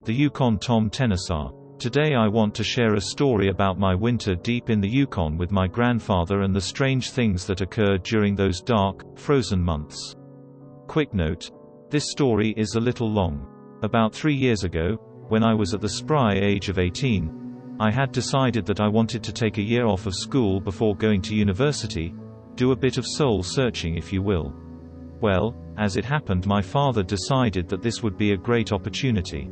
the Yukon Tomtenissar. Today I want to share a story about my winter deep in the Yukon with my grandfather and the strange things that occurred during those dark, frozen months. Quick note: this story is a little long. About 3 years ago, when I was at the spry age of 18, I had decided that I wanted to take a year off of school before going to university, do a bit of soul searching if you will. Well, as it happened, my father decided that this would be a great opportunity.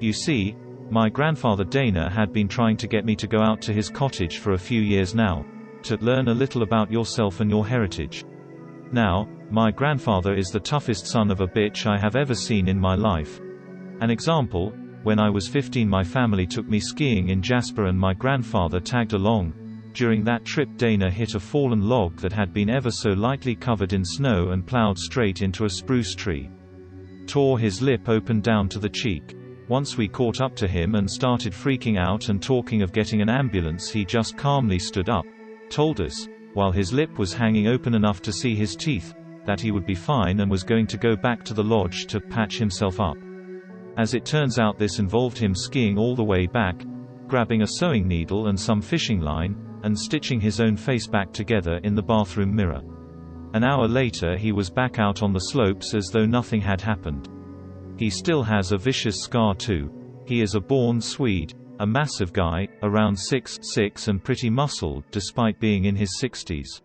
You see, my grandfather Dana had been trying to get me to go out to his cottage for a few years now, to learn a little about yourself and your heritage. Now, my grandfather is the toughest son of a bitch I have ever seen in my life. An example: when I was 15, my family took me skiing in Jasper and my grandfather tagged along. During that trip, Dana hit a fallen log that had been ever so lightly covered in snow and plowed straight into a spruce tree. Tore his lip open down to the cheek. Once we caught up to him and started freaking out and talking of getting an ambulance, he just calmly stood up, told us, while his lip was hanging open enough to see his teeth, that he would be fine and was going to go back to the lodge to patch himself up. As it turns out, this involved him skiing all the way back, grabbing a sewing needle and some fishing line, and stitching his own face back together in the bathroom mirror. An hour later he was back out on the slopes as though nothing had happened. He still has a vicious scar too. He is a born Swede, a massive guy, around 6'6" and pretty muscled despite being in his 60s.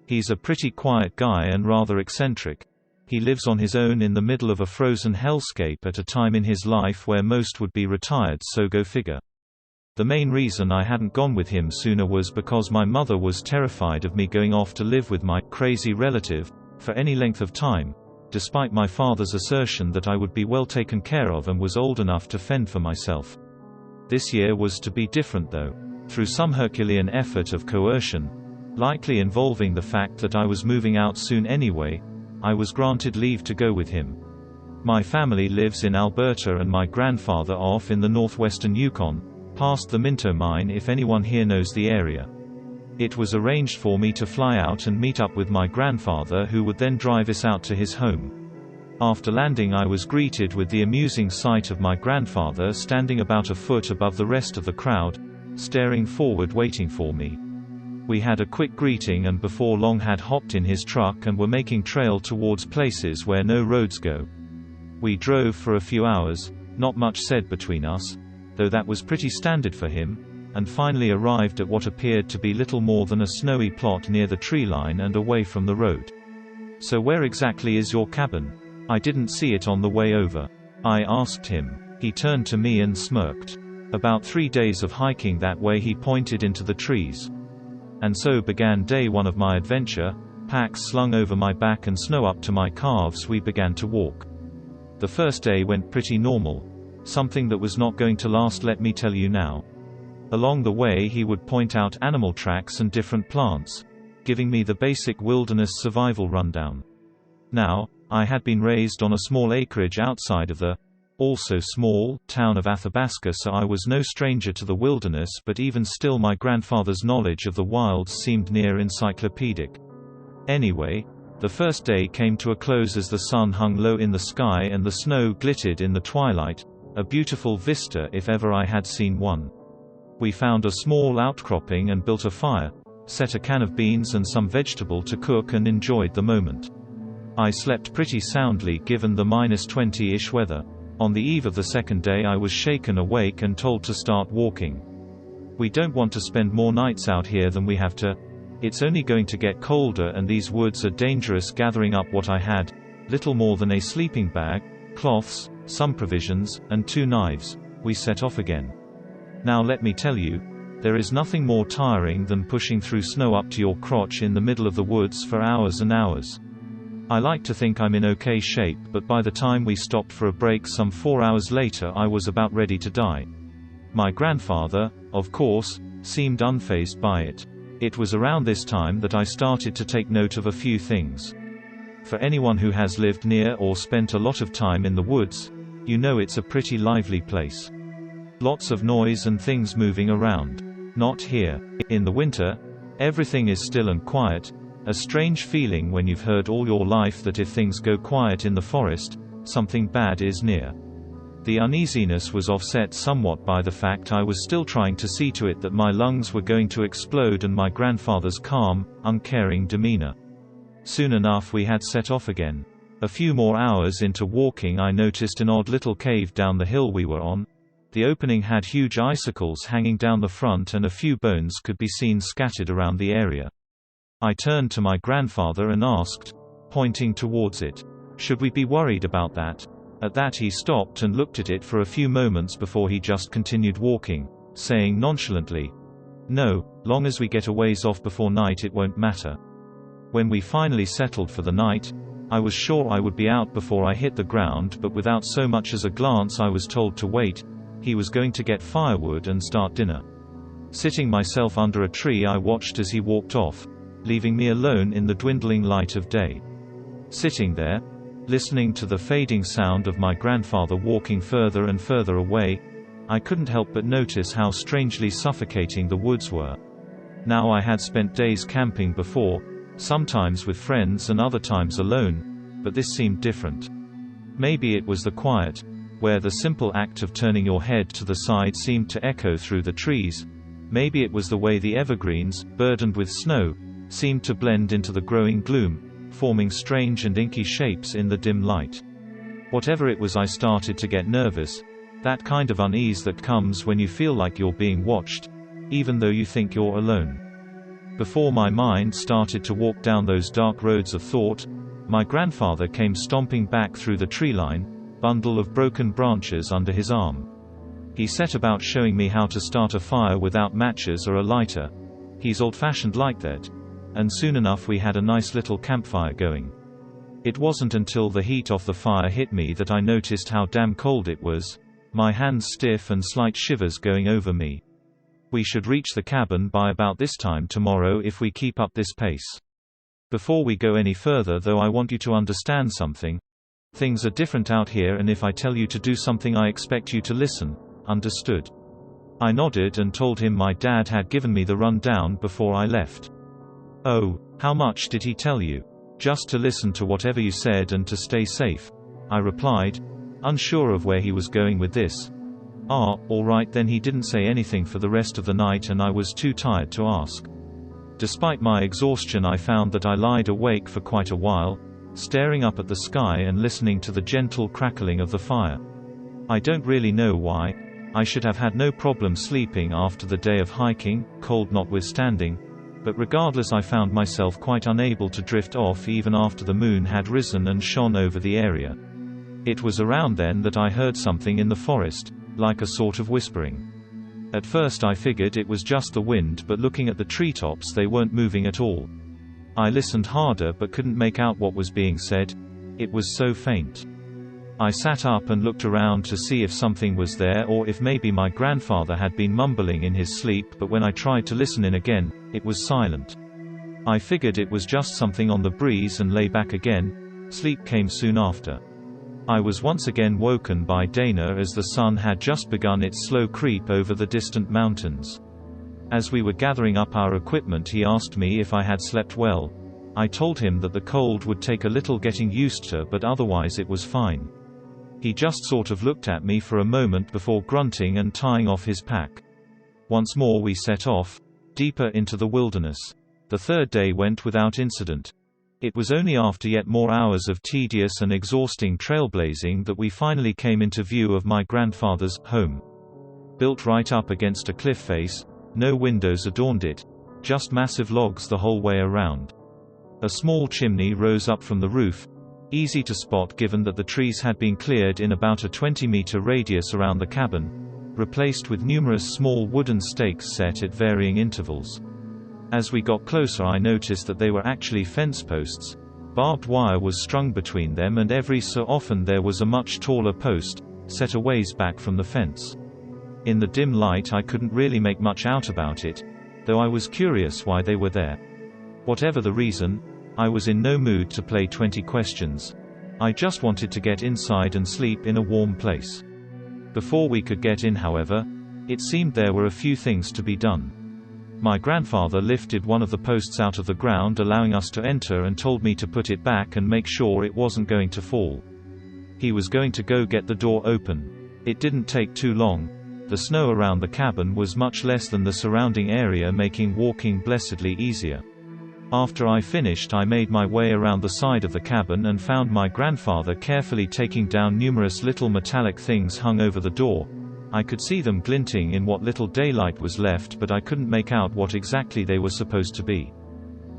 He's a pretty quiet guy and rather eccentric. He lives on his own in the middle of a frozen hellscape at a time in his life where most would be retired, so go figure. The main reason I hadn't gone with him sooner was because my mother was terrified of me going off to live with my crazy relative for any length of time, despite my father's assertion that I would be well taken care of and was old enough to fend for myself. This year was to be different though. Through some Herculean effort of coercion, likely involving the fact that I was moving out soon anyway, I was granted leave to go with him. My family lives in Alberta and my grandfather off in the northwestern Yukon, past the Minto mine, if anyone here knows the area. It was arranged for me to fly out and meet up with my grandfather, who would then drive us out to his home. After landing, I was greeted with the amusing sight of my grandfather standing about a foot above the rest of the crowd, staring forward waiting for me. We had a quick greeting and before long had hopped in his truck and were making trail towards places where no roads go. We drove for a few hours, not much said between us, though that was pretty standard for him, and finally arrived at what appeared to be little more than a snowy plot near the tree line and away from the road. "So where exactly is your cabin? I didn't see it on the way over," I asked him. He turned to me and smirked. "About 3 days of hiking that way," he pointed into the trees. And so began day one of my adventure. Packs slung over my back and snow up to my calves, we began to walk. The first day went pretty normal. Something that was not going to last, let me tell you now. Along the way he would point out animal tracks and different plants, giving me the basic wilderness survival rundown. Now, I had been raised on a small acreage outside of the also small town of Athabasca, so I was no stranger to the wilderness, but even still my grandfather's knowledge of the wilds seemed near encyclopedic. Anyway, the first day came to a close as the sun hung low in the sky and the snow glittered in the twilight, a beautiful vista if ever I had seen one. We found a small outcropping and built a fire, set a can of beans and some vegetable to cook, and enjoyed the moment. I slept pretty soundly given the -20-ish weather. On the eve of the second day I was shaken awake and told to start walking. "We don't want to spend more nights out here than we have to. It's only going to get colder and these woods are dangerous." Gathering up what I had, little more than a sleeping bag, cloths, some provisions, and 2 knives, we set off again. Now let me tell you, there is nothing more tiring than pushing through snow up to your crotch in the middle of the woods for hours and hours. I like to think I'm in okay shape, but by the time we stopped for a break some 4 hours later, I was about ready to die. My grandfather, of course, seemed unfazed by it. It was around this time that I started to take note of a few things. For anyone who has lived near or spent a lot of time in the woods, you know it's a pretty lively place. Lots of noise and things moving around. Not here. In the winter, everything is still and quiet, a strange feeling when you've heard all your life that if things go quiet in the forest, something bad is near. The uneasiness was offset somewhat by the fact I was still trying to see to it that my lungs were going to explode and my grandfather's calm, uncaring demeanor. Soon enough we had set off again. A few more hours into walking I noticed an odd little cave down the hill we were on. The opening had huge icicles hanging down the front and a few bones could be seen scattered around the area. I turned to my grandfather and asked, pointing towards it, "Should we be worried about that?" At that he stopped and looked at it for a few moments before he just continued walking, saying nonchalantly, "No, long as we get a ways off before night it won't matter." When we finally settled for the night, I was sure I would be out before I hit the ground, but without so much as a glance I was told to wait. He was going to get firewood and start dinner. Sitting myself under a tree I watched as he walked off, leaving me alone in the dwindling light of day. Sitting there, listening to the fading sound of my grandfather walking further and further away, I couldn't help but notice how strangely suffocating the woods were. Now I had spent days camping before, sometimes with friends and other times alone, but this seemed different. Maybe it was the quiet, where the simple act of turning your head to the side seemed to echo through the trees. Maybe it was the way the evergreens, burdened with snow, seemed to blend into the growing gloom, forming strange and inky shapes in the dim light. Whatever it was, I started to get nervous, that kind of unease that comes when you feel like you're being watched, even though you think you're alone. Before my mind started to walk down those dark roads of thought, my grandfather came stomping back through the tree line, bundle of broken branches under his arm. He set about showing me how to start a fire without matches or a lighter. He's old-fashioned like that. And soon enough we had a nice little campfire going. It wasn't until the heat of the fire hit me that I noticed how damn cold it was, my hands stiff and slight shivers going over me. We should reach the cabin by about this time tomorrow if we keep up this pace. Before we go any further though, I want you to understand something. Things are different out here, and if I tell you to do something I expect you to listen. Understood? I nodded and told him my dad had given me the rundown before I left. "Oh, how much did he tell you?" "Just to listen to whatever you said and to stay safe," I replied, unsure of where he was going with this. "Ah, all right then." He didn't say anything for the rest of the night and I was too tired to ask. Despite my exhaustion I found that I lied awake for quite a while, staring up at the sky and listening to the gentle crackling of the fire. I don't really know why. I should have had no problem sleeping after the day of hiking, cold notwithstanding, but regardless I found myself quite unable to drift off even after the moon had risen and shone over the area. It was around then that I heard something in the forest, like a sort of whispering. At first I figured it was just the wind, but looking at the treetops they weren't moving at all. I listened harder but couldn't make out what was being said. It was so faint. I sat up and looked around to see if something was there or if maybe my grandfather had been mumbling in his sleep, but when I tried to listen in again, it was silent. I figured it was just something on the breeze and lay back again. Sleep came soon after. I was once again woken by Dana as the sun had just begun its slow creep over the distant mountains. As we were gathering up our equipment he asked me if I had slept well. I told him that the cold would take a little getting used to, but otherwise it was fine. He just sort of looked at me for a moment before grunting and tying off his pack. Once more we set off, deeper into the wilderness. The third day went without incident. It was only after yet more hours of tedious and exhausting trailblazing that we finally came into view of my grandfather's home. Built right up against a cliff face, no windows adorned it, just massive logs the whole way around. A small chimney rose up from the roof, easy to spot given that the trees had been cleared in about a 20-meter radius around the cabin, replaced with numerous small wooden stakes set at varying intervals. As we got closer I noticed that they were actually fence posts. Barbed wire was strung between them and every so often there was a much taller post, set a ways back from the fence. In the dim light I couldn't really make much out about it, though I was curious why they were there. Whatever the reason, I was in no mood to play 20 questions. I just wanted to get inside and sleep in a warm place. Before we could get in, however, it seemed there were a few things to be done. My grandfather lifted one of the posts out of the ground, allowing us to enter, and told me to put it back and make sure it wasn't going to fall. He was going to go get the door open. It didn't take too long. The snow around the cabin was much less than the surrounding area, making walking blessedly easier. After I finished, I made my way around the side of the cabin and found my grandfather carefully taking down numerous little metallic things hung over the door. I could see them glinting in what little daylight was left, but I couldn't make out what exactly they were supposed to be.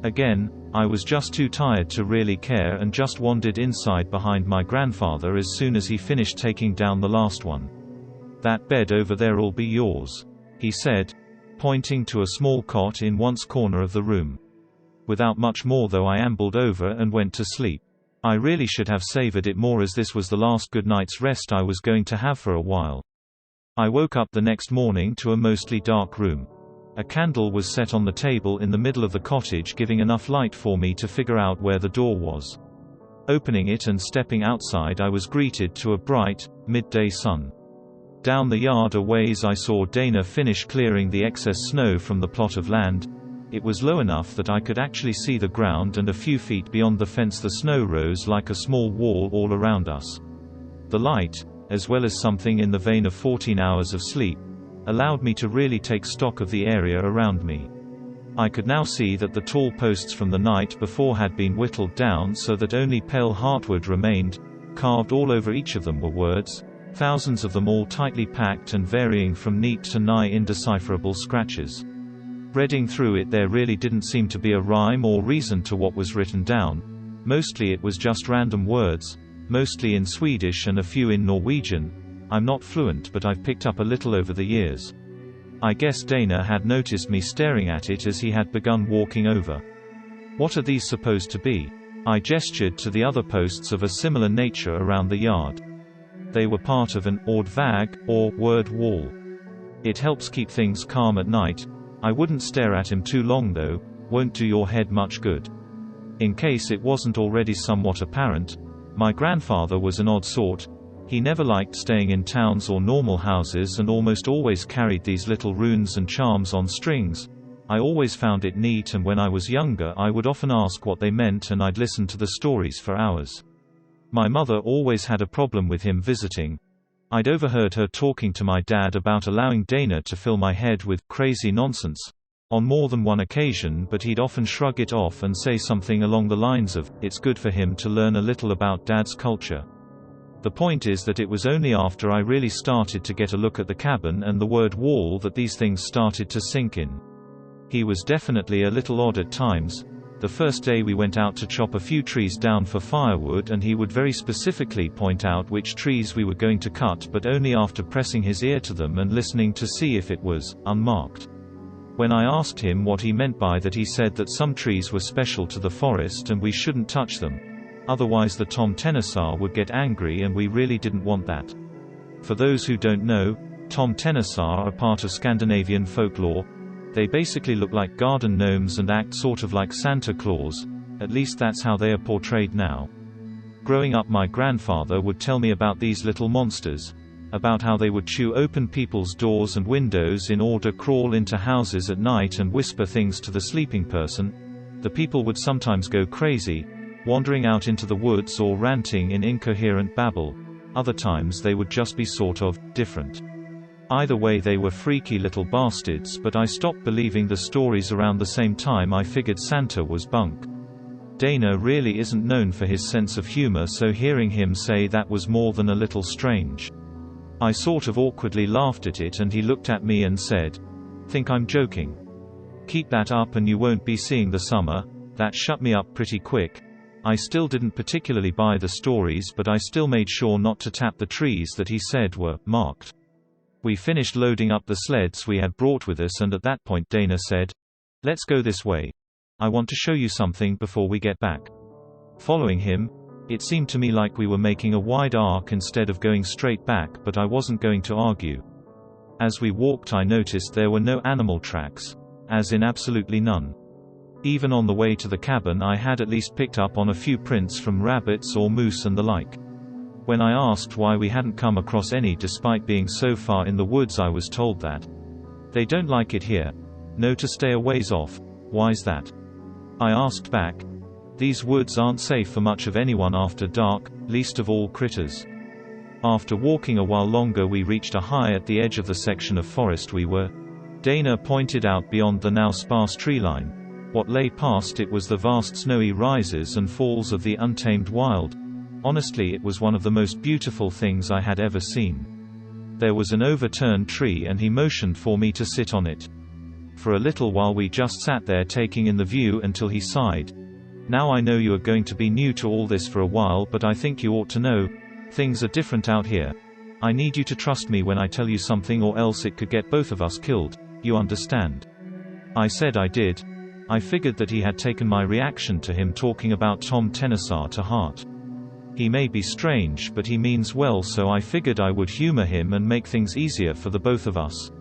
Again, I was just too tired to really care and just wandered inside behind my grandfather as soon as he finished taking down the last one. "That bed over there'll be yours," he said, pointing to a small cot in one corner of the room. Without much more though, I ambled over and went to sleep. I really should have savored it more, as this was the last good night's rest I was going to have for a while. I woke up the next morning to a mostly dark room. A candle was set on the table in the middle of the cottage, giving enough light for me to figure out where the door was. Opening it and stepping outside, I was greeted to a bright, midday sun. Down the yard a ways I saw Dana finish clearing the excess snow from the plot of land. It was low enough that I could actually see the ground, and a few feet beyond the fence the snow rose like a small wall all around us. The light, as well as something in the vein of 14 hours of sleep, allowed me to really take stock of the area around me. I could now see that the tall posts from the night before had been whittled down so that only pale heartwood remained. Carved all over each of them were words, thousands of them all tightly packed and varying from neat to nigh indecipherable scratches. Reading through it, there really didn't seem to be a rhyme or reason to what was written down. Mostly it was just random words, mostly in Swedish and a few in Norwegian. I'm not fluent, but I've picked up a little over the years. I guess Dana had noticed me staring at it as he had begun walking over. "What are these supposed to be?" I gestured to the other posts of a similar nature around the yard. They were part of an ordvag, or word wall. It helps keep things calm at night. I wouldn't stare at him too long though, won't do your head much good. In case it wasn't already somewhat apparent, my grandfather was an odd sort. He never liked staying in towns or normal houses and almost always carried these little runes and charms on strings. I always found it neat, and when I was younger I would often ask what they meant, and I'd listen to the stories for hours. My mother always had a problem with him visiting. I'd overheard her talking to my dad about allowing Dana to fill my head with crazy nonsense on more than one occasion, but he'd often shrug it off and say something along the lines of, "It's good for him to learn a little about Dad's culture." The point is that it was only after I really started to get a look at the cabin and the word wall that these things started to sink in. He was definitely a little odd at times. The first day we went out to chop a few trees down for firewood, and he would very specifically point out which trees we were going to cut, but only after pressing his ear to them and listening to see if it was unmarked. When I asked him what he meant by that, he said that some trees were special to the forest and we shouldn't touch them. Otherwise the Tomtenissar would get angry, and we really didn't want that. For those who don't know, Tomtenissar are part of Scandinavian folklore. They basically look like garden gnomes and act sort of like Santa Claus. At least that's how they are portrayed now. Growing up, my grandfather would tell me about these little monsters, about how they would chew open people's doors and windows in order to crawl into houses at night and whisper things to the sleeping person. The people would sometimes go crazy, wandering out into the woods or ranting in incoherent babble. Other times they would just be sort of different. Either way, they were freaky little bastards, but I stopped believing the stories around the same time I figured Santa was bunk. Dana really isn't known for his sense of humor, so hearing him say that was more than a little strange. I sort of awkwardly laughed at it, and he looked at me and said, "Think I'm joking? Keep that up and you won't be seeing the summer." That shut me up pretty quick. I still didn't particularly buy the stories, but I still made sure not to tap the trees that he said were marked. We finished loading up the sleds we had brought with us, and at that point Dana said, "Let's go this way. I want to show you something before we get back." Following him, it seemed to me like we were making a wide arc instead of going straight back, but I wasn't going to argue. As we walked, I noticed there were no animal tracks. As in absolutely none. Even on the way to the cabin I had at least picked up on a few prints from rabbits or moose and the like. When I asked why we hadn't come across any despite being so far in the woods, I was told that they don't like it here. No, to stay a ways off. Why's that? I asked back. These woods aren't safe for much of anyone after dark, least of all critters. After walking a while longer we reached a high at the edge of the section of forest we were. Dana pointed out beyond the now sparse tree line. What lay past it was the vast snowy rises and falls of the untamed wild. Honestly, it was one of the most beautiful things I had ever seen. There was an overturned tree and he motioned for me to sit on it. For a little while we just sat there taking in the view until he sighed. "Now I know you are going to be new to all this for a while, but I think you ought to know. Things are different out here. I need you to trust me when I tell you something, or else it could get both of us killed. You understand?" I said I did. I figured that he had taken my reaction to him talking about Tomtenissar to heart. He may be strange, but he means well, so I figured I would humor him and make things easier for the both of us.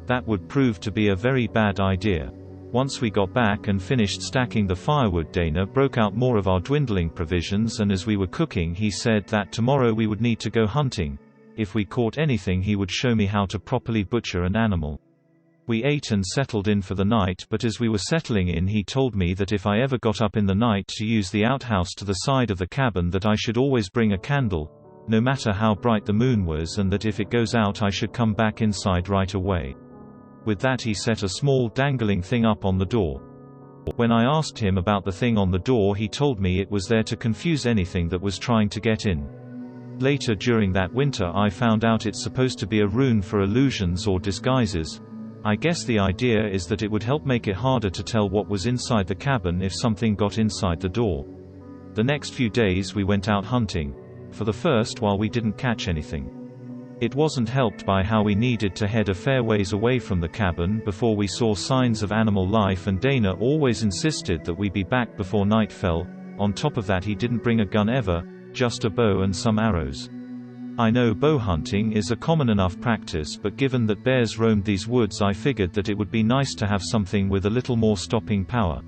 That would prove to be a very bad idea. Once we got back and finished stacking the firewood, Dana broke out more of our dwindling provisions, and as we were cooking he said that tomorrow we would need to go hunting. If we caught anything he would show me how to properly butcher an animal. We ate and settled in for the night, but as we were settling in he told me that if I ever got up in the night to use the outhouse to the side of the cabin, that I should always bring a candle, no matter how bright the moon was, and that if it goes out I should come back inside right away. With that he set a small dangling thing up on the door. When I asked him about the thing on the door he told me it was there to confuse anything that was trying to get in. Later during that winter I found out it's supposed to be a rune for illusions or disguises. I guess the idea is that it would help make it harder to tell what was inside the cabin if something got inside the door. The next few days we went out hunting. For the first while we didn't catch anything. It wasn't helped by how we needed to head a fair ways away from the cabin before we saw signs of animal life, and Dana always insisted that we be back before night fell. On top of that he didn't bring a gun ever, just a bow and some arrows. I know bow hunting is a common enough practice, but given that bears roamed these woods I figured that it would be nice to have something with a little more stopping power.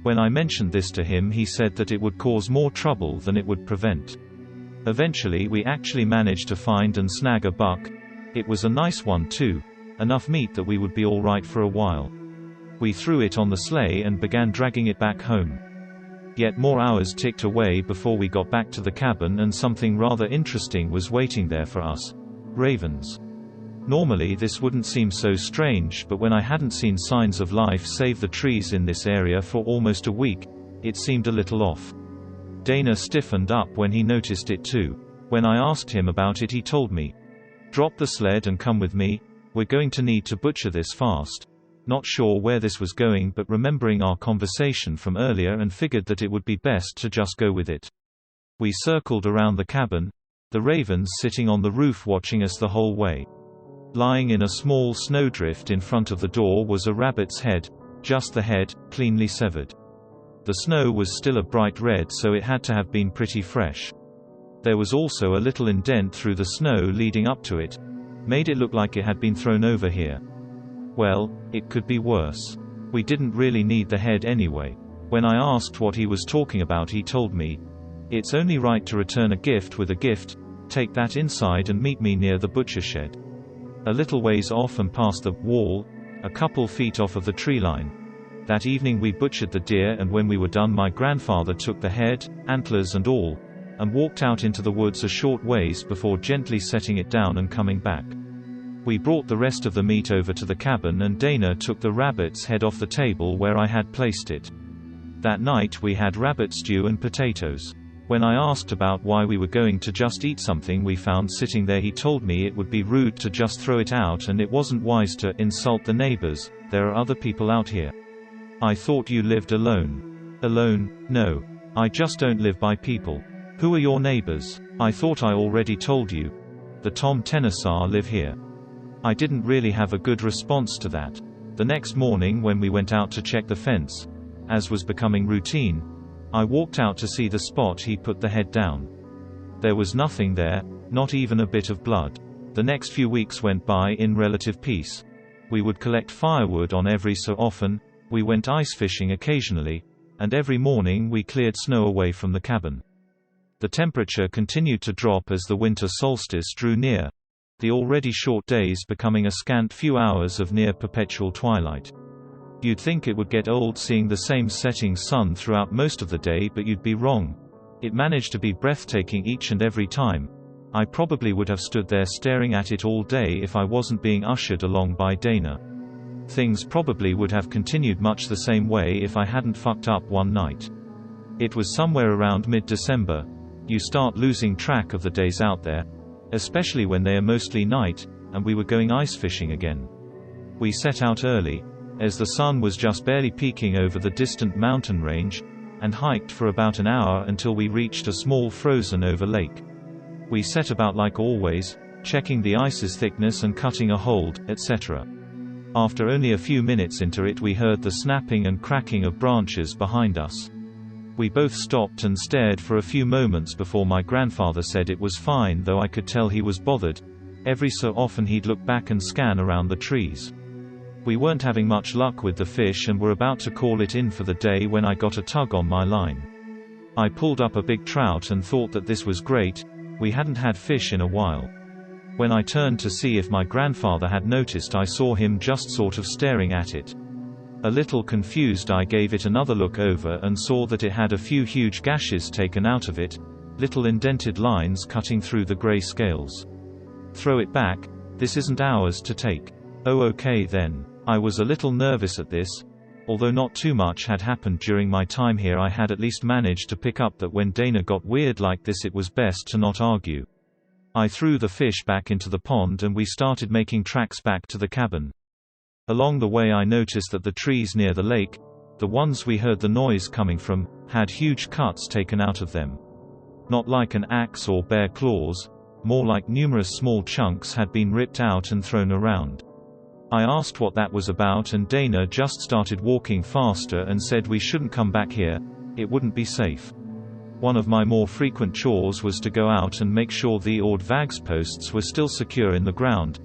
When I mentioned this to him he said that it would cause more trouble than it would prevent. Eventually we actually managed to find and snag a buck. It was a nice one too, enough meat that we would be alright for a while. We threw it on the sleigh and began dragging it back home. Yet more hours ticked away before we got back to the cabin, and something rather interesting was waiting there for us. Ravens. Normally this wouldn't seem so strange, but when I hadn't seen signs of life save the trees in this area for almost a week, it seemed a little off. Dana stiffened up when he noticed it too. When I asked him about it he told me, "Drop the sled and come with me, we're going to need to butcher this fast." Not sure where this was going, but remembering our conversation from earlier and figured that it would be best to just go with it. We circled around the cabin, the ravens sitting on the roof watching us the whole way. Lying in a small snowdrift in front of the door was a rabbit's head, just the head, cleanly severed. The snow was still a bright red, so it had to have been pretty fresh. There was also a little indent through the snow leading up to it. Made it look like it had been thrown over here. Well, it could be worse. We didn't really need the head anyway. When I asked what he was talking about he told me, "It's only right to return a gift with a gift. Take that inside and meet me near the butcher shed." A little ways off and past the wall, a couple feet off of the tree line. That evening we butchered the deer, and when we were done my grandfather took the head, antlers and all, and walked out into the woods a short ways before gently setting it down and coming back. We brought the rest of the meat over to the cabin, and Dana took the rabbit's head off the table where I had placed it. That night we had rabbit stew and potatoes. When I asked about why we were going to just eat something we found sitting there he told me it would be rude to just throw it out, and it wasn't wise to insult the neighbors. There are other people out here. I thought you lived alone. Alone? No. I just don't live by people. Who are your neighbors? I thought I already told you. The Tomtenissar live here. I didn't really have a good response to that. The next morning when we went out to check the fence, as was becoming routine, I walked out to see the spot he put the head down. There was nothing there, not even a bit of blood. The next few weeks went by in relative peace. We would collect firewood on every so often, we went ice fishing occasionally, and every morning we cleared snow away from the cabin. The temperature continued to drop as the winter solstice drew near, the already short days becoming a scant few hours of near-perpetual twilight. You'd think it would get old seeing the same setting sun throughout most of the day, but you'd be wrong. It managed to be breathtaking each and every time. I probably would have stood there staring at it all day if I wasn't being ushered along by Dana. Things probably would have continued much the same way if I hadn't fucked up one night. It was somewhere around mid-December. You start losing track of the days out there, especially when they are mostly night, and we were going ice fishing again. We set out early, as the sun was just barely peeking over the distant mountain range, and hiked for about an hour until we reached a small frozen-over lake. We set about like always, checking the ice's thickness and cutting a hold, etc. After only a few minutes into it, we heard the snapping and cracking of branches behind us. We both stopped and stared for a few moments before my grandfather said it was fine, though I could tell he was bothered. Every so often he'd look back and scan around the trees. We weren't having much luck with the fish and were about to call it in for the day when I got a tug on my line. I pulled up a big trout and thought that this was great. We hadn't had fish in a while. When I turned to see if my grandfather had noticed, I saw him just sort of staring at it. A little confused, I gave it another look over and saw that it had a few huge gashes taken out of it, little indented lines cutting through the gray scales. Throw it back, this isn't ours to take. Oh, okay then. I was a little nervous at this. Although not too much had happened during my time here, I had at least managed to pick up that when Dana got weird like this, it was best to not argue. I threw the fish back into the pond and we started making tracks back to the cabin. Along the way I noticed that the trees near the lake, the ones we heard the noise coming from, had huge cuts taken out of them. Not like an axe or bare claws, more like numerous small chunks had been ripped out and thrown around. I asked what that was about and Dana just started walking faster and said we shouldn't come back here, it wouldn't be safe. One of my more frequent chores was to go out and make sure the vags posts were still secure in the ground.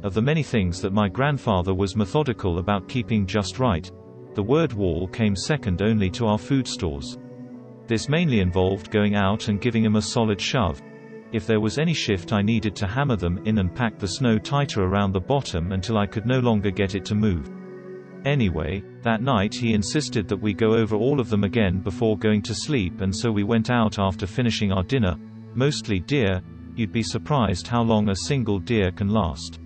Of the many things that my grandfather was methodical about keeping just right, the word wall came second only to our food stores. This mainly involved going out and giving them a solid shove. If there was any shift, I needed to hammer them in and pack the snow tighter around the bottom until I could no longer get it to move. Anyway, that night he insisted that we go over all of them again before going to sleep, and so we went out after finishing our dinner, mostly deer. You'd be surprised how long a single deer can last.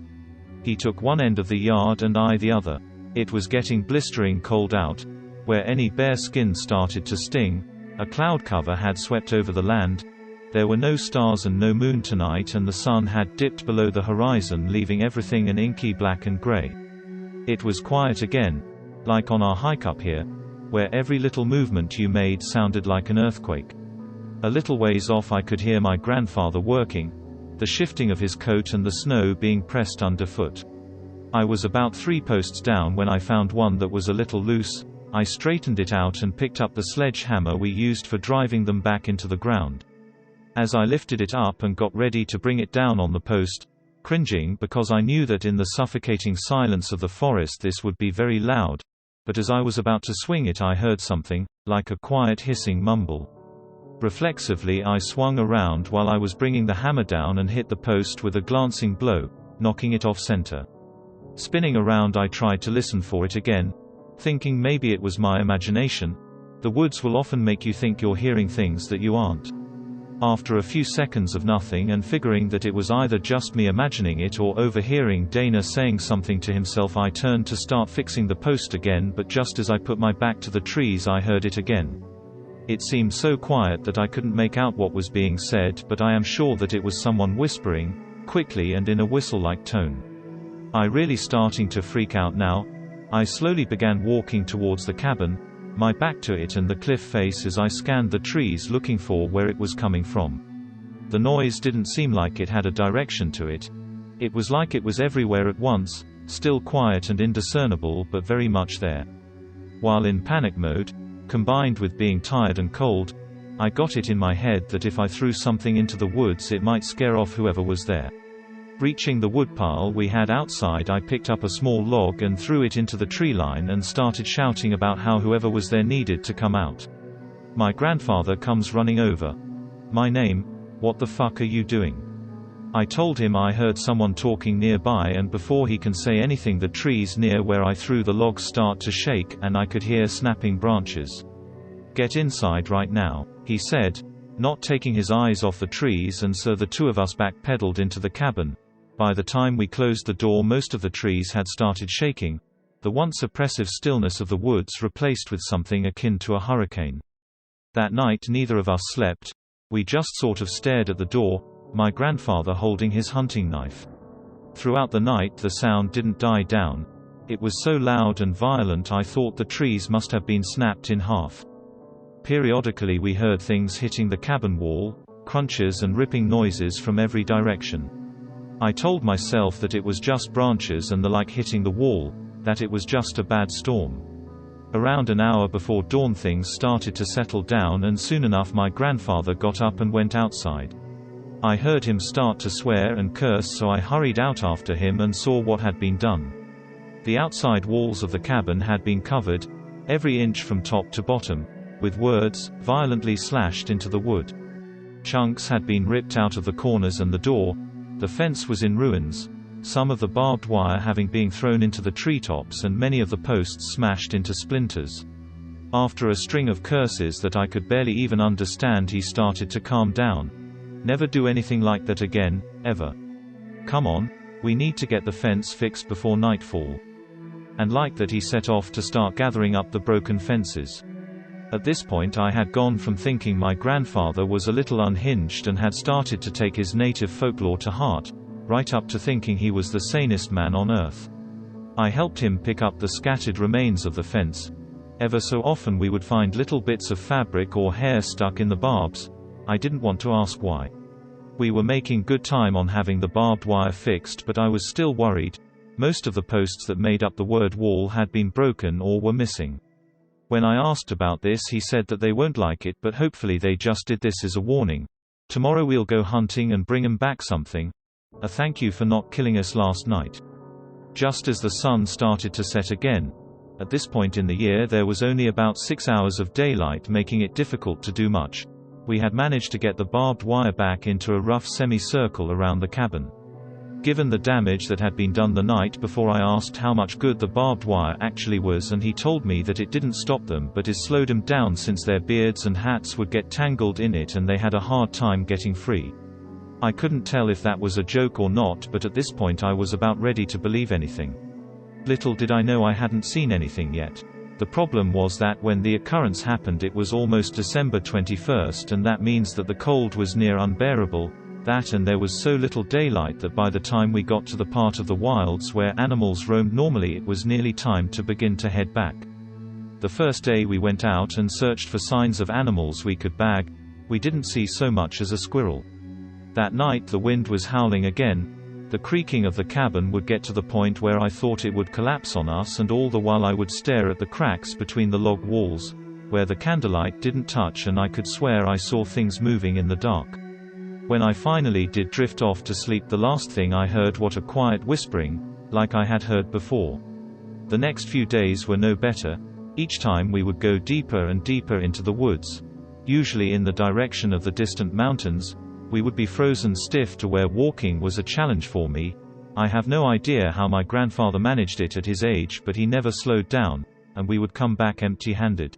He took one end of the yard and I the other. It was getting blistering cold out, where any bare skin started to sting. A cloud cover had swept over the land. There were no stars and no moon tonight, and the sun had dipped below the horizon, leaving everything an inky black and gray. It was quiet again, like on our hike up here, where every little movement you made sounded like an earthquake. A little ways off I could hear my grandfather working, the shifting of his coat and the snow being pressed underfoot. I was about 3 posts down when I found one that was a little loose. I straightened it out and picked up the sledgehammer we used for driving them back into the ground. As I lifted it up and got ready to bring it down on the post, cringing because I knew that in the suffocating silence of the forest this would be very loud, but as I was about to swing it I heard something, like a quiet hissing mumble. Reflexively I swung around while I was bringing the hammer down and hit the post with a glancing blow, knocking it off center. Spinning around I tried to listen for it again, thinking maybe it was my imagination. The woods will often make you think you're hearing things that you aren't. After a few seconds of nothing and figuring that it was either just me imagining it or overhearing Dana saying something to himself, I turned to start fixing the post again, but just as I put my back to the trees I heard it again. It seemed so quiet that I couldn't make out what was being said, but I am sure that it was someone whispering, quickly and in a whistle-like tone. I really starting to freak out now. I slowly began walking towards the cabin, my back to it and the cliff face as I scanned the trees looking for where it was coming from. The noise didn't seem like it had a direction to it. It was like it was everywhere at once, still quiet and indiscernible but very much there. While in panic mode, combined with being tired and cold, I got it in my head that if I threw something into the woods it might scare off whoever was there. Reaching the woodpile we had outside, I picked up a small log and threw it into the tree line and started shouting about how whoever was there needed to come out. My grandfather comes running over. My name, what the fuck are you doing? I told him I heard someone talking nearby, and before he can say anything the trees near where I threw the logs start to shake and I could hear snapping branches. Get inside right now, he said. not taking his eyes off the trees, and so the two of us backpedaled into the cabin. By the time we closed the door, most of the trees had started shaking, the once oppressive stillness of the woods replaced with something akin to a hurricane. That night neither of us slept. We just sort of stared at the door, my grandfather holding his hunting knife. Throughout the night the sound didn't die down. It was so loud and violent I thought the trees must have been snapped in half. Periodically we heard things hitting the cabin wall, crunches and ripping noises from every direction. I told myself that it was just branches and the like hitting the wall, that it was just a bad storm. Around an hour before dawn things started to settle down, and soon enough my grandfather got up and went outside. I heard him start to swear and curse, so I hurried out after him and saw what had been done. The outside walls of the cabin had been covered, every inch from top to bottom, with words, violently slashed into the wood. Chunks had been ripped out of the corners and the door. The fence was in ruins, some of the barbed wire having been thrown into the treetops and many of the posts smashed into splinters. After a string of curses that I could barely even understand, he started to calm down. "Never do anything like that again, ever. Come on, we need to get the fence fixed before nightfall." And like that he set off to start gathering up the broken fences. At this point I had gone from thinking my grandfather was a little unhinged and had started to take his native folklore to heart, right up to thinking he was the sanest man on earth. I helped him pick up the scattered remains of the fence. Ever so often we would find little bits of fabric or hair stuck in the barbs. I didn't want to ask why. We were making good time on having the barbed wire fixed, but I was still worried. Most of the posts that made up the word wall had been broken or were missing. When I asked about this, he said that they won't like it, but hopefully they just did this as a warning. Tomorrow we'll go hunting and bring 'em back something. A thank you for not killing us last night. Just as the sun started to set again. At this point in the year there was only about 6 hours of daylight, making it difficult to do much. We had managed to get the barbed wire back into a rough semicircle around the cabin. Given the damage that had been done the night before, I asked how much good the barbed wire actually was, and he told me that it didn't stop them but it slowed them down, since their beards and hats would get tangled in it and they had a hard time getting free. I couldn't tell if that was a joke or not, but at this point I was about ready to believe anything. Little did I know I hadn't seen anything yet. The problem was that when the occurrence happened it was almost December 21st, and that means that the cold was near unbearable. That, and there was so little daylight that by the time we got to the part of the wilds where animals roamed normally, it was nearly time to begin to head back. The first day we went out and searched for signs of animals we could bag. We didn't see so much as a squirrel. That night the wind was howling again. The creaking of the cabin would get to the point where I thought it would collapse on us, and all the while I would stare at the cracks between the log walls, where the candlelight didn't touch, and I could swear I saw things moving in the dark. When I finally did drift off to sleep, the last thing I heard was a quiet whispering, like I had heard before. The next few days were no better. Each time we would go deeper and deeper into the woods, usually in the direction of the distant mountains. We would be frozen stiff to where walking was a challenge for me. I have no idea how my grandfather managed it at his age, but he never slowed down, and we would come back empty-handed.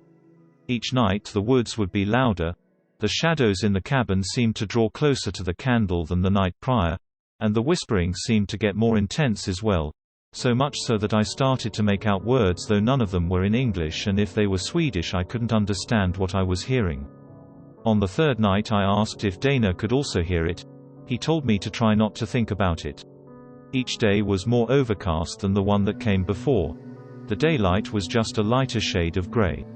Each night the woods would be louder. The shadows in the cabin seemed to draw closer to the candle than the night prior, and the whispering seemed to get more intense as well, so much so that I started to make out words, though none of them were in English, and if they were Swedish I couldn't understand what I was hearing. On the third night I asked if Dana could also hear it. He told me to try not to think about it. Each day was more overcast than the one that came before. The daylight was just a lighter shade of gray.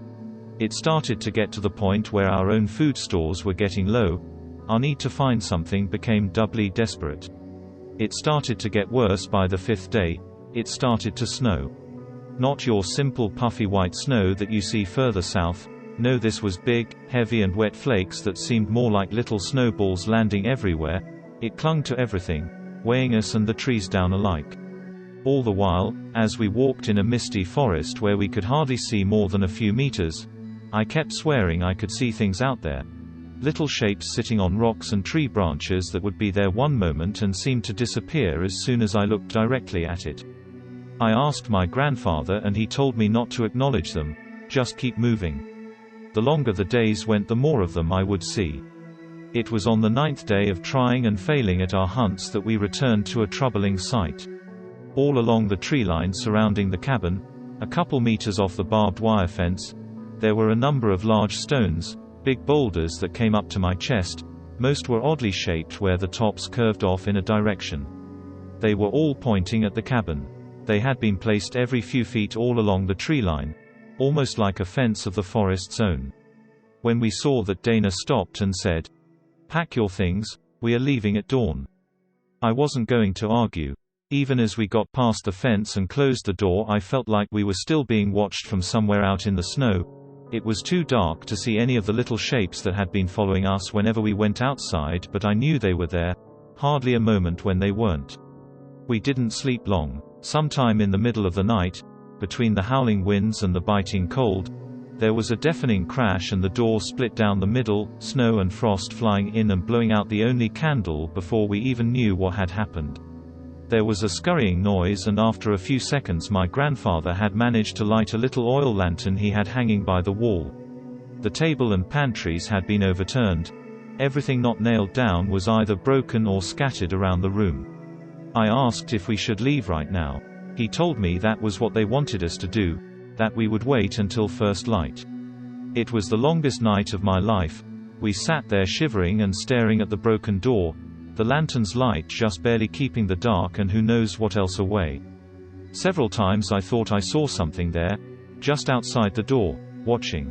It started to get to the point where our own food stores were getting low. Our need to find something became doubly desperate. It started to get worse by the fifth day. It started to snow. Not your simple puffy white snow that you see further south. No, this was big, heavy and wet flakes that seemed more like little snowballs landing everywhere. It clung to everything, weighing us and the trees down alike. All the while, as we walked in a misty forest where we could hardly see more than a few meters, I kept swearing I could see things out there. Little shapes sitting on rocks and tree branches that would be there one moment and seemed to disappear as soon as I looked directly at it. I asked my grandfather and he told me not to acknowledge them, just keep moving. The longer the days went, the more of them I would see. It was on the 9th day of trying and failing at our hunts that we returned to a troubling sight. All along the tree line surrounding the cabin, a couple meters off the barbed wire fence, there were a number of large stones, big boulders that came up to my chest. Most were oddly shaped where the tops curved off in a direction. They were all pointing at the cabin. They had been placed every few feet all along the tree line, almost like a fence of the forest zone. When we saw that, Dana stopped and said, "Pack your things, we are leaving at dawn." I wasn't going to argue. Even as we got past the fence and closed the door, I felt like we were still being watched from somewhere out in the snow. It was too dark to see any of the little shapes that had been following us whenever we went outside, but I knew they were there. Hardly a moment when they weren't. We didn't sleep long. Sometime in the middle of the night, between the howling winds and the biting cold, there was a deafening crash and the door split down the middle, snow and frost flying in and blowing out the only candle before we even knew what had happened. There was a scurrying noise, and after a few seconds my grandfather had managed to light a little oil lantern he had hanging by the wall. The table and pantries had been overturned. Everything not nailed down was either broken or scattered around the room. I asked if we should leave right now. He told me that was what they wanted us to do, that we would wait until first light. It was the longest night of my life. We sat there shivering and staring at the broken door, the lantern's light just barely keeping the dark and who knows what else away. Several times I thought I saw something there, just outside the door, watching.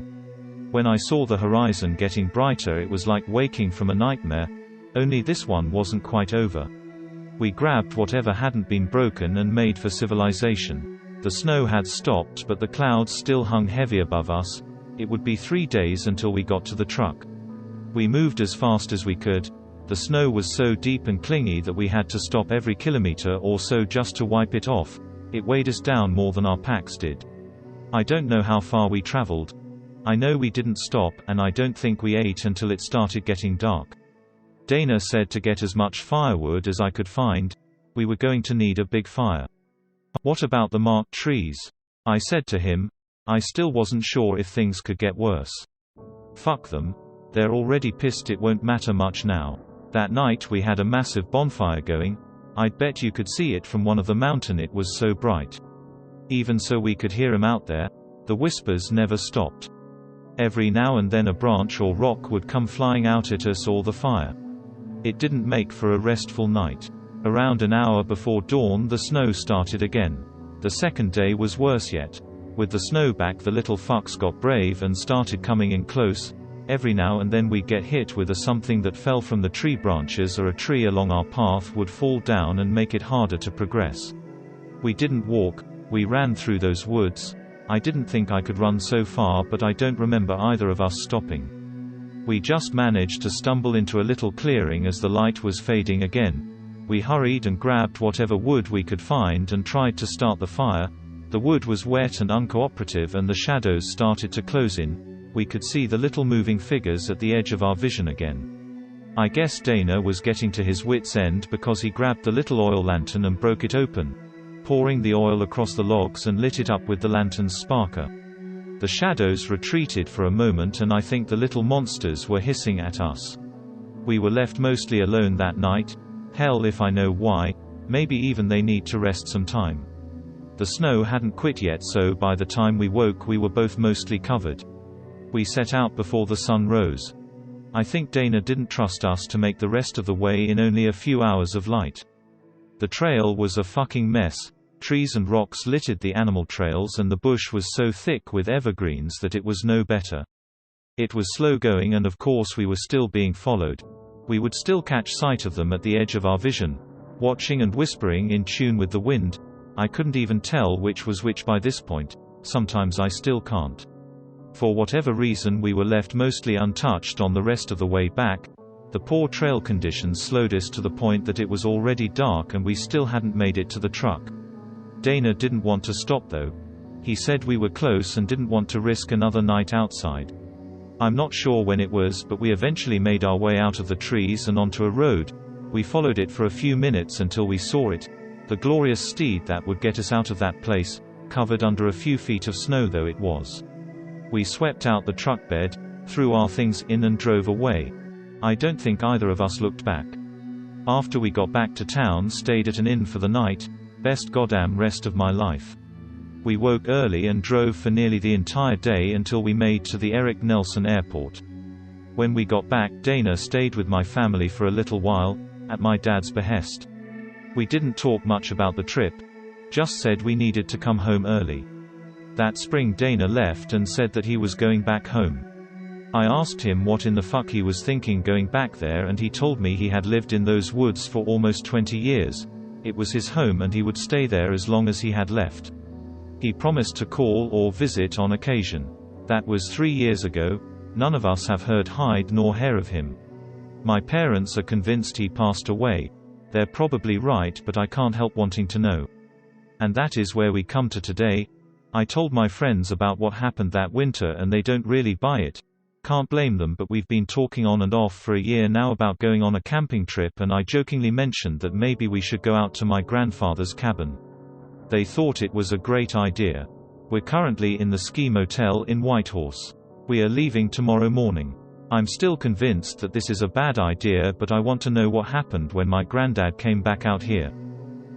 When I saw the horizon getting brighter, it was like waking from a nightmare, only this one wasn't quite over. We grabbed whatever hadn't been broken and made for civilization. The snow had stopped, but the clouds still hung heavy above us. It would be 3 days until we got to the truck. We moved as fast as we could. The snow was so deep and clingy that we had to stop every kilometer or so just to wipe it off. It weighed us down more than our packs did. I don't know how far we traveled. I know we didn't stop, and I don't think we ate until it started getting dark. Dana said to get as much firewood as I could find. We were going to need a big fire. What about the marked trees? I said to him. I still wasn't sure if things could get worse. Fuck them. They're already pissed, it won't matter much now. That night we had a massive bonfire going. I'd bet you could see it from one of the mountain, it was so bright. Even so we could hear 'em out there. The whispers never stopped. Every now and then a branch or rock would come flying out at us or the fire. It didn't make for a restful night. Around an hour before dawn the snow started again. The second day was worse yet. With the snow back, the little fucks got brave and started coming in close. Every now and then we'd get hit with something that fell from the tree branches, or a tree along our path would fall down and make it harder to progress. We didn't walk, we ran through those woods. I didn't think I could run so far, but I don't remember either of us stopping. We just managed to stumble into a little clearing as the light was fading again. We hurried and grabbed whatever wood we could find and tried to start the fire. The wood was wet and uncooperative, and the shadows started to close in. We could see the little moving figures at the edge of our vision again. I guess Dana was getting to his wit's end because he grabbed the little oil lantern and broke it open, pouring the oil across the logs and lit it up with the lantern's sparker. The shadows retreated for a moment, and I think the little monsters were hissing at us. We were left mostly alone that night. Hell if I know why. Maybe even they need to rest some time. The snow hadn't quit yet, so by the time we woke we were both mostly covered. We set out before the sun rose. I think Dana didn't trust us to make the rest of the way in only a few hours of light. The trail was a fucking mess. Trees and rocks littered the animal trails, and the bush was so thick with evergreens that it was no better. It was slow going, and of course we were still being followed. We would still catch sight of them at the edge of our vision, watching and whispering in tune with the wind. I couldn't even tell which was which by this point. Sometimes I still can't. For whatever reason we were left mostly untouched on the rest of the way back. The poor trail conditions slowed us to the point that it was already dark and we still hadn't made it to the truck. Dana didn't want to stop though. He said we were close and didn't want to risk another night outside. I'm not sure when it was, but we eventually made our way out of the trees and onto a road. We followed it for a few minutes until we saw it. The glorious steed that would get us out of that place, covered under a few feet of snow though it was. We swept out the truck bed, threw our things in and drove away. I don't think either of us looked back. After we got back to town, stayed at an inn for the night. Best goddamn rest of my life. We woke early and drove for nearly the entire day until we made to the Erik Nelson Airport. When we got back, Dana stayed with my family for a little while, at my dad's behest. We didn't talk much about the trip, just said we needed to come home early. That spring Dana left and said that he was going back home. I asked him what in the fuck he was thinking going back there, and he told me he had lived in those woods for almost 20 years. It was his home and he would stay there as long as he had left. He promised to call or visit on occasion. That was 3 years ago. None of us have heard hide nor hair of him. My parents are convinced he passed away. They're probably right, but I can't help wanting to know. And that is where we come to today. I told my friends about what happened that winter and they don't really buy it. Can't blame them, but we've been talking on and off for a year now about going on a camping trip, and I jokingly mentioned that maybe we should go out to my grandfather's cabin. They thought it was a great idea. We're currently in the ski motel in Whitehorse. We are leaving tomorrow morning. I'm still convinced that this is a bad idea, but I want to know what happened when my granddad came back out here.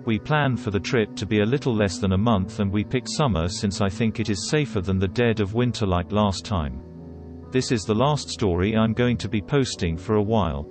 We plan for the trip to be a little less than a month, and we picked summer since I think it is safer than the dead of winter like last time. This is the last story I'm going to be posting for a while.